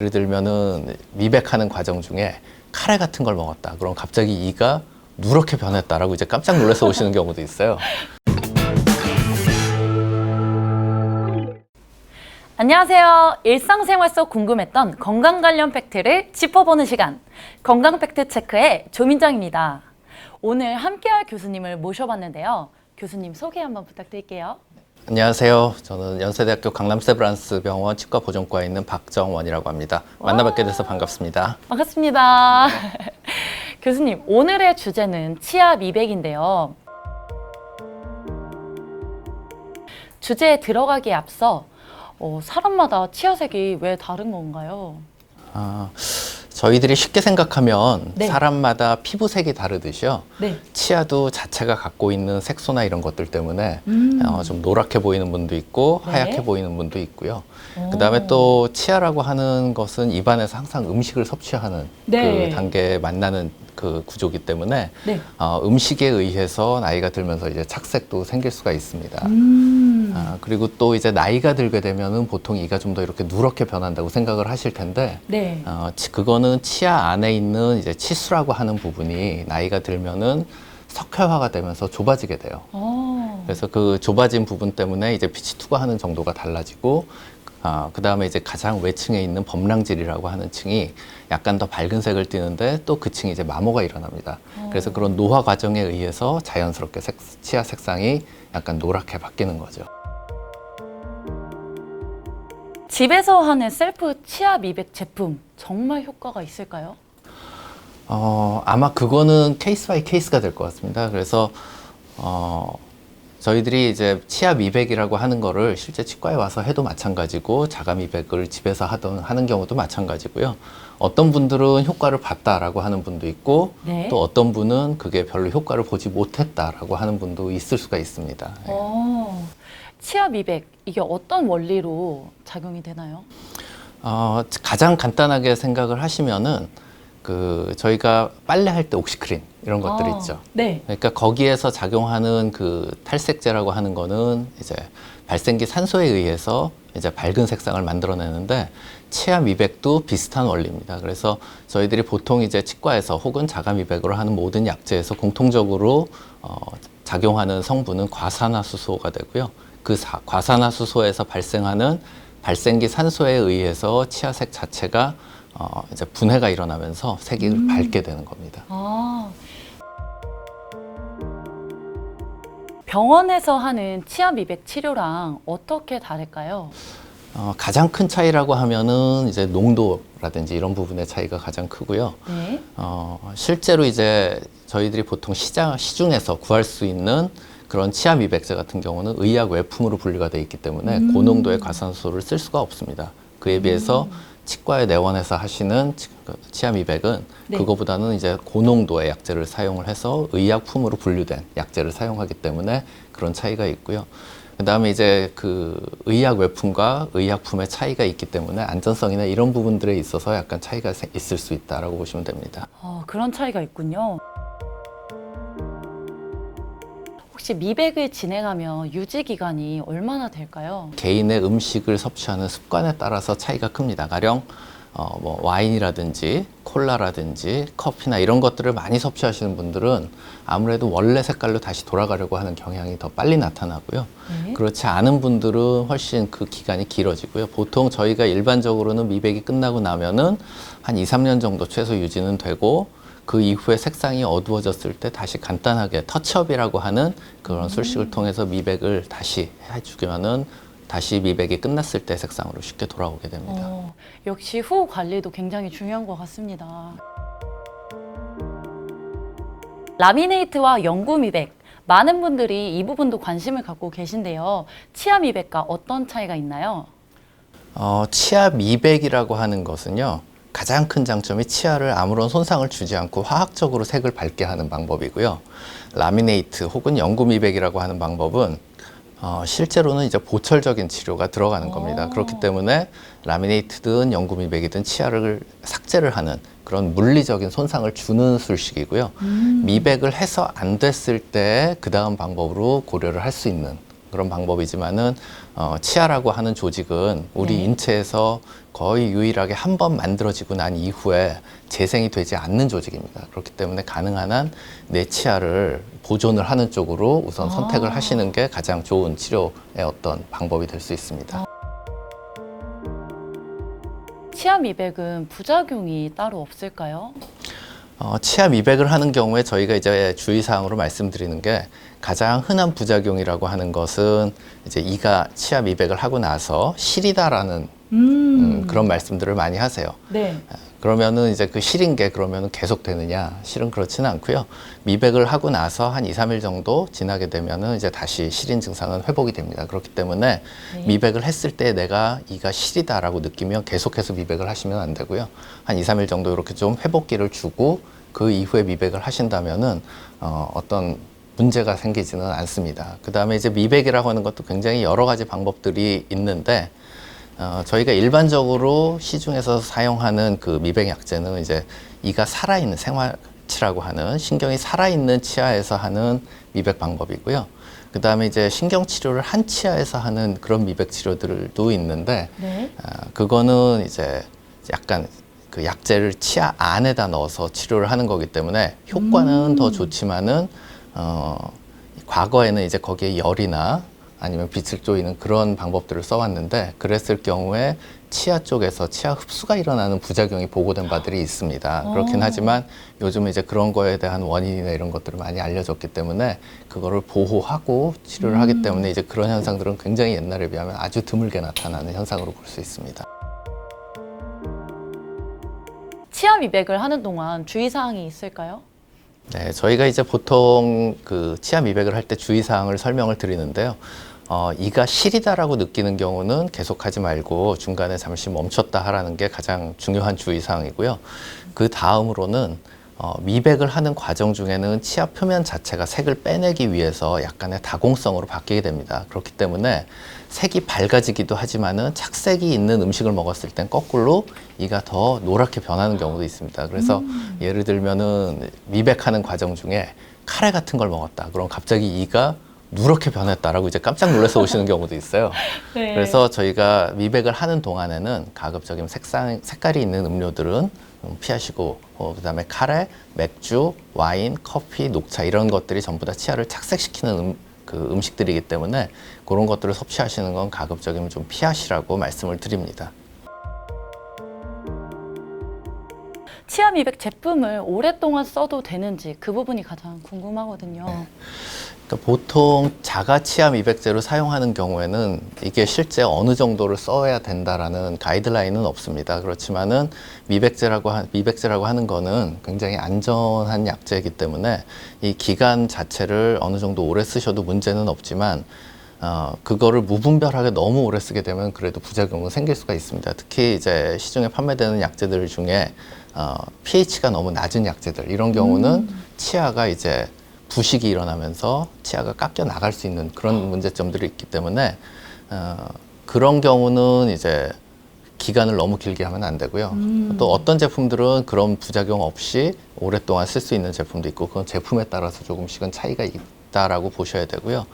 예를 들면은 미백하는 과정 중에 카레 같은 걸 먹었다. 그럼 갑자기 이가 누렇게 변했다라고 이제 깜짝 놀라서 오시는 경우도 있어요. 안녕하세요. 일상생활 속 궁금했던 건강 관련 팩트를 짚어보는 시간, 건강 팩트 체크의 조민정입니다. 오늘 함께할 교수님을 모셔봤는데요. 교수님 소개 한번 부탁드릴게요. 안녕하세요. 저는 연세대학교 강남세브란스 병원 치과보존과에 있는 박정원이라고 합니다. 만나 뵙게 돼서 반갑습니다. 반갑습니다. 교수님, 오늘의 주제는 치아 미백인데요. 주제에 들어가기에 앞서 사람마다 치아색이 왜 다른 건가요? 저희들이 쉽게 생각하면 네. 사람마다 피부색이 다르듯이요. 네. 치아도 자체가 갖고 있는 색소나 이런 것들 때문에 좀 노랗게 보이는 분도 있고 네. 하얗게 보이는 분도 있고요. 그다음에 또 치아라고 하는 것은 입안에서 항상 음식을 섭취하는 네. 그 단계에 만나는 그 구조이기 때문에 네. 음식에 의해서 나이가 들면서 이제 착색도 생길 수가 있습니다. 그리고 또 이제 나이가 들게 되면은 보통 이가 좀 더 이렇게 누렇게 변한다고 생각을 하실 텐데, 네. 그거는 치아 안에 있는 이제 치수라고 하는 부분이 나이가 들면은 석회화가 되면서 좁아지게 돼요. 그래서 그 좁아진 부분 때문에 이제 빛이 투과하는 정도가 달라지고, 그 다음에 이제 가장 외층에 있는 범랑질이라고 하는 층이 약간 더 밝은 색을 띠는데 또 그 층이 이제 마모가 일어납니다. 그래서 그런 노화 과정에 의해서 자연스럽게 치아 색상이 약간 노랗게 바뀌는 거죠. 집에서 하는 셀프 치아 미백 제품 정말 효과가 있을까요? 아마 그거는 케이스 바이 케이스가 될 것 같습니다. 그래서 저희들이 이제 치아 미백이라고 하는 거를 실제 치과에 와서 해도 마찬가지고 자가 미백을 집에서 하는 경우도 마찬가지고요. 어떤 분들은 효과를 봤다라고 하는 분도 있고, 네. 또 어떤 분은 그게 별로 효과를 보지 못했다라고 하는 분도 있을 수가 있습니다. 치아 미백, 이게 어떤 원리로 작용이 되나요? 가장 간단하게 생각을 하시면은 저희가 빨래할 때 옥시크린 이런 것들 있죠. 네. 그러니까 거기에서 작용하는 그 탈색제라고 하는 거는 이제 발생기 산소에 의해서 이제 밝은 색상을 만들어내는데, 치아 미백도 비슷한 원리입니다. 그래서 저희들이 보통 이제 치과에서 혹은 자가 미백으로 하는 모든 약제에서 공통적으로 작용하는 성분은 과산화수소가 되고요. 그 과산화수소에서 발생하는 발생기 산소에 의해서 치아색 자체가 이제 분해가 일어나면서 색이 밝게 되는 겁니다. 병원에서 하는 치아 미백 치료랑 어떻게 다를까요? 가장 큰 차이라고 하면은 이제 농도라든지 이런 부분의 차이가 가장 크고요. 네. 실제로 이제 저희들이 보통 시중에서 구할 수 있는 그런 치아 미백제 같은 경우는 의약 외품으로 분류가 되어 있기 때문에 고농도의 과산수소를 쓸 수가 없습니다. 그에 비해서 치과에 내원해서 하시는 치아 미백은 네. 그거보다는 이제 고농도의 약제를 사용을 해서 의약품으로 분류된 약제를 사용하기 때문에 그런 차이가 있고요. 그다음에 이제 그 의약 외품과 의약품의 차이가 있기 때문에 안전성이나 이런 부분들에 있어서 약간 차이가 있을 수 있다라고 보시면 됩니다. 그런 차이가 있군요. 혹시 미백을 진행하면 유지 기간이 얼마나 될까요? 개인의 음식을 섭취하는 습관에 따라서 차이가 큽니다. 가령 뭐 와인이라든지 콜라라든지 커피나 이런 것들을 많이 섭취하시는 분들은 아무래도 원래 색깔로 다시 돌아가려고 하는 경향이 더 빨리 나타나고요. 네. 그렇지 않은 분들은 훨씬 그 기간이 길어지고요. 보통 저희가 일반적으로는 미백이 끝나고 나면은 한 2, 3년 정도 최소 유지는 되고, 그 이후에 색상이 어두워졌을 때 다시 간단하게 터치업이라고 하는 그런 술식을 통해서 미백을 다시 해주면은 다시 미백이 끝났을 때 색상으로 쉽게 돌아오게 됩니다. 역시 후 관리도 굉장히 중요한 것 같습니다. 라미네이트와 영구 미백, 많은 분들이 이 부분도 관심을 갖고 계신데요. 치아 미백과 어떤 차이가 있나요? 치아 미백이라고 하는 것은요, 가장 큰 장점이 치아를 아무런 손상을 주지 않고 화학적으로 색을 밝게 하는 방법이고요. 라미네이트 혹은 영구 미백이라고 하는 방법은 실제로는 이제 보철적인 치료가 들어가는 겁니다. 그렇기 때문에 라미네이트든 영구 미백이든 치아를 삭제를 하는 그런 물리적인 손상을 주는 술식이고요. 미백을 해서 안 됐을 때 그 다음 방법으로 고려를 할 수 있는 그런 방법이지만은 치아라고 하는 조직은 우리 인체에서 거의 유일하게 한 번 만들어지고 난 이후에 재생이 되지 않는 조직입니다. 그렇기 때문에 가능한 한 내 치아를 보존을 하는 쪽으로 우선 선택을 하시는 게 가장 좋은 치료의 어떤 방법이 될 수 있습니다. 치아 미백은 부작용이 따로 없을까요? 치아 미백을 하는 경우에 저희가 이제 주의사항으로 말씀드리는 게 가장 흔한 부작용이라고 하는 것은 이제 이가 치아 미백을 하고 나서 시리다라는 그런 말씀들을 많이 하세요. 네. 그러면은 이제 그 시린 게 그러면은 계속 되느냐? 실은 그렇지는 않고요. 미백을 하고 나서 한 2, 3일 정도 지나게 되면은 이제 다시 시린 증상은 회복이 됩니다. 그렇기 때문에 미백을 했을 때 내가 이가 시리다라고 느끼면 계속해서 미백을 하시면 안 되고요. 한 2, 3일 정도 이렇게 좀 회복기를 주고 그 이후에 미백을 하신다면은 어떤 문제가 생기지는 않습니다. 그 다음에 이제 미백이라고 하는 것도 굉장히 여러 가지 방법들이 있는데 저희가 일반적으로 시중에서 사용하는 그 미백 약제는 이제 이가 살아있는 생활치라고 하는 신경이 살아있는 치아에서 하는 미백 방법이고요. 그 다음에 이제 신경 치료를 한 치아에서 하는 그런 미백 치료들도 있는데 그거는 이제 약간 그 약제를 치아 안에다 넣어서 치료를 하는 거기 때문에 효과는 더 좋지만은 과거에는 이제 거기에 열이나 아니면 빛을 쪼이는 그런 방법들을 써왔는데 그랬을 경우에 치아 쪽에서 치아 흡수가 일어나는 부작용이 보고된 바들이 있습니다. 그렇긴 하지만 요즘 이제 그런 거에 대한 원인이나 이런 것들을 많이 알려졌기 때문에 그거를 보호하고 치료를 하기 때문에 이제 그런 현상들은 굉장히 옛날에 비하면 아주 드물게 나타나는 현상으로 볼 수 있습니다. 치아 미백을 하는 동안 주의사항이 있을까요? 네, 저희가 이제 보통 그 치아 미백을 할 때 주의사항을 설명을 드리는데요. 이가 시리다라고 느끼는 경우는 계속하지 말고 중간에 잠시 멈췄다 하라는 게 가장 중요한 주의사항이고요. 그 다음으로는 미백을 하는 과정 중에는 치아 표면 자체가 색을 빼내기 위해서 약간의 다공성으로 바뀌게 됩니다. 그렇기 때문에 색이 밝아지기도 하지만은 착색이 있는 음식을 먹었을 땐 거꾸로 이가 더 노랗게 변하는 경우도 있습니다. 그래서 예를 들면은 미백하는 과정 중에 카레 같은 걸 먹었다. 그럼 갑자기 이가 누렇게 변했다라고 이제 깜짝 놀라서 오시는 경우도 있어요. 네. 그래서 저희가 미백을 하는 동안에는 가급적이면 색깔이 있는 음료들은 피하시고 그다음에 카레, 맥주, 와인, 커피, 녹차 이런 것들이 전부 다 치아를 착색시키는 그 음식들이기 때문에 그런 것들을 섭취하시는 건 가급적이면 좀 피하시라고 말씀을 드립니다. 치아 미백 제품을 오랫동안 써도 되는지 그 부분이 가장 궁금하거든요. 그러니까 보통 자가 치아 미백제로 사용하는 경우에는 이게 실제 어느 정도를 써야 된다라는 가이드라인은 없습니다. 그렇지만은 미백제라고 하는 거는 굉장히 안전한 약제이기 때문에 이 기간 자체를 어느 정도 오래 쓰셔도 문제는 없지만 그거를 무분별하게 너무 오래 쓰게 되면 그래도 부작용은 생길 수가 있습니다. 특히 이제 시중에 판매되는 약제들 중에 pH가 너무 낮은 약제들 이런 경우는 치아가 이제 부식이 일어나면서 치아가 깎여 나갈 수 있는 그런 문제점들이 있기 때문에 그런 경우는 이제 기간을 너무 길게 하면 안 되고요. 또 어떤 제품들은 그런 부작용 없이 오랫동안 쓸 수 있는 제품도 있고 그건 제품에 따라서 조금씩은 차이가 있다라고 보셔야 되고요.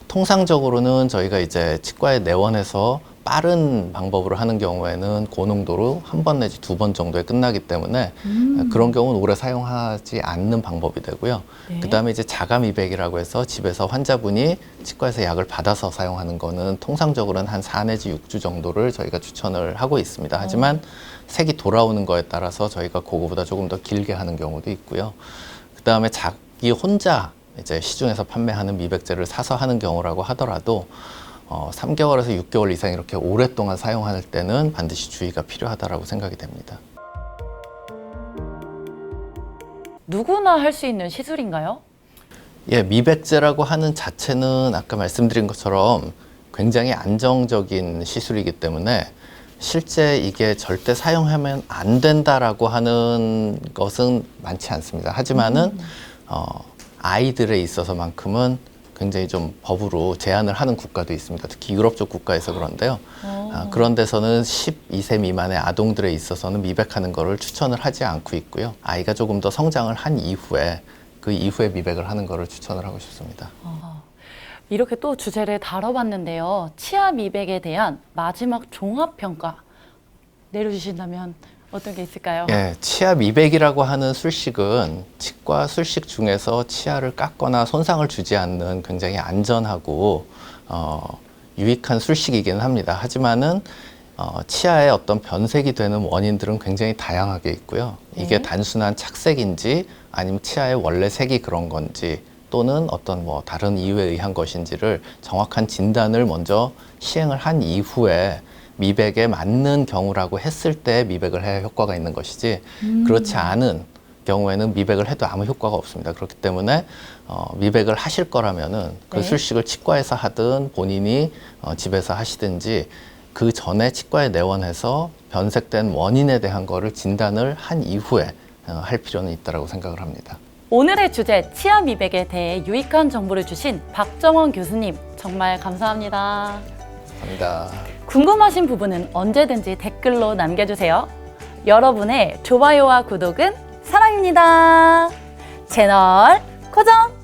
통상적으로는 저희가 이제 치과에 내원해서 빠른 방법으로 하는 경우에는 고농도로 한 번 내지 2번 정도에 끝나기 때문에 그런 경우는 오래 사용하지 않는 방법이 되고요. 그 다음에 이제 자가 미백이라고 해서 집에서 환자분이 치과에서 약을 받아서 사용하는 거는 통상적으로는 한 4 내지 6주 정도를 저희가 추천을 하고 있습니다. 하지만 색이 돌아오는 거에 따라서 저희가 그거보다 조금 더 길게 하는 경우도 있고요. 그 다음에 자기 혼자 이제 시중에서 판매하는 미백제를 사서 하는 경우라고 하더라도 3개월에서 6개월 이상 이렇게 오랫동안 사용할 때는 반드시 주의가 필요하다라고 생각이 됩니다. 누구나 할 수 있는 시술인가요? 예, 미백제라고 하는 자체는 아까 말씀드린 것처럼 굉장히 안정적인 시술이기 때문에 실제 이게 절대 사용하면 안 된다라고 하는 것은 많지 않습니다. 하지만은 아이들에 있어서만큼은 굉장히 좀 법으로 제한을 하는 국가도 있습니다. 특히 유럽 쪽 국가에서 그런데요. 그런 데서는 12세 미만의 아동들에 있어서는 미백하는 거를 추천을 하지 않고 있고요. 아이가 조금 더 성장을 한 이후에 그 이후에 미백을 하는 거를 추천을 하고 싶습니다. 이렇게 또 주제를 다뤄봤는데요. 치아 미백에 대한 마지막 종합평가 내려주신다면 어떤 게 있을까요? 예, 치아 미백이라고 하는 술식은 치과 술식 중에서 치아를 깎거나 손상을 주지 않는 굉장히 안전하고 유익한 술식이기는 합니다. 하지만은 치아에 어떤 변색이 되는 원인들은 굉장히 다양하게 있고요. 이게 단순한 착색인지 아니면 치아의 원래 색이 그런 건지 또는 어떤 뭐 다른 이유에 의한 것인지를 정확한 진단을 먼저 시행을 한 이후에 미백에 맞는 경우라고 했을 때 미백을 해야 효과가 있는 것이지 그렇지 않은 경우에는 미백을 해도 아무 효과가 없습니다. 그렇기 때문에 미백을 하실 거라면은 그 네. 술식을 치과에서 하든 본인이 집에서 하시든지 그 전에 치과에 내원해서 변색된 원인에 대한 거를 진단을 한 이후에 할 필요는 있다고 생각을 합니다. 오늘의 주제 치아 미백에 대해 유익한 정보를 주신 박정원 교수님 정말 감사합니다. 감사합니다. 궁금하신 부분은 언제든지 댓글로 남겨주세요. 여러분의 좋아요와 구독은 사랑입니다. 채널 고정!